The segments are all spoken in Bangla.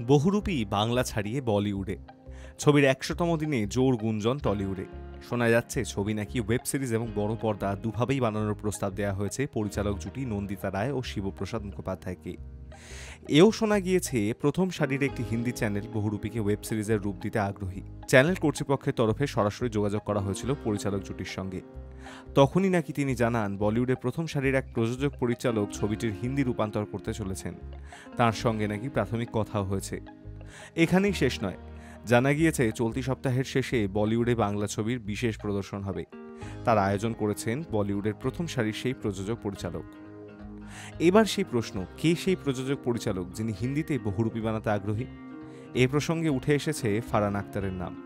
বহুরূপী বাংলা ছাড়িয়ে বলিউডে। ছবির ১০০তম দিনে জোর গুঞ্জন টলিউডে। শোনা যাচ্ছে ছবি নাকি ওয়েব সিরিজ এবং বড় পর্দা দুভাবেই বানানোর প্রস্তাব দেওয়া হয়েছে পরিচালক জুটি নন্দিতা রায় ও শিবপ্রসাদ মুখোপাধ্যায়কে। এও শোনা গিয়েছে প্রথম সারির একটি হিন্দি চ্যানেল বহুরূপীকে ওয়েব সিরিজের রূপ দিতে আগ্রহী। চ্যানেল কর্তৃপক্ষের তরফে সরাসরি যোগাযোগ করা হয়েছিল পরিচালক জুটির সঙ্গে। তখনই নাকি তিনি জানান বলিউডের প্রথম সারির এক প্রযোজক পরিচালক ছবিটির হিন্দি রূপান্তর করতে চলেছেন। তার সঙ্গে নাকি প্রাথমিক কথাও হয়েছে। এখানেই শেষ নয়, জানা গিয়েছে চলতি সপ্তাহের শেষে বলিউডে বাংলা ছবির বিশেষ প্রদর্শন হবে। তার আয়োজন করেছেন বলিউডের প্রথম সারির সেই প্রযোজক পরিচালক। এবার সেই প্রশ্ন, কে সেই প্রযোজক পরিচালক যিনি হিন্দিতে বহুরূপী বানাতে আগ্রহী? এ প্রসঙ্গে উঠে এসেছে ফারহান আখতারের নাম।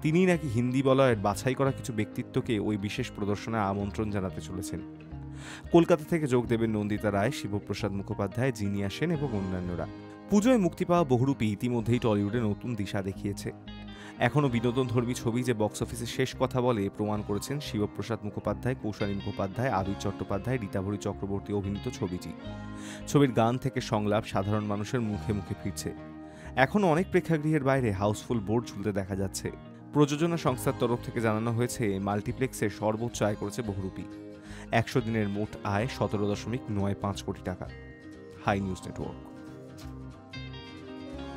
তিনিই নাকি হিন্দি বলয়ের বাছাই করা কিছু ব্যক্তিত্বকে ওই বিশেষ প্রদর্শনে আমন্ত্রণ জানাতে চলেছেন। কলকাতা থেকে যোগ দেবেন নন্দিতা রায়, শিবপ্রসাদ মুখোপাধ্যায়, জিনিয়া সেন এবং অন্যান্যরা। পুজোয় মুক্তি পাওয়া বহুরূপী ইতিমধ্যেই টলিউডে নতুন দিশা দেখিয়েছে। এখনও বিনোদনধর্মী ছবি যে বক্স অফিসে শেষ কথা বলে প্রমাণ করেছেন শিবপ্রসাদ মুখোপাধ্যায়, কৌশানী মুখোপাধ্যায়, আবির চট্টোপাধ্যায়, রীতাভরী চক্রবর্তী অভিনীত ছবিটি। ছবির গান থেকে সংলাপ সাধারণ মানুষের মুখে মুখে ফিরছে। এখনও অনেক প্রেক্ষাগৃহের বাইরে হাউসফুল বোর্ড ঝুলতে দেখা যাচ্ছে। প্রযোজনা সংস্থার তরফ থেকে জানানো হয়েছে মাল্টিপ্লেক্সে সর্বোচ্চ আয় করেছে বহুরূপী। ১০০ দিনের মোট আয় ১৭.৯৫ কোটি টাকা। Hi news network.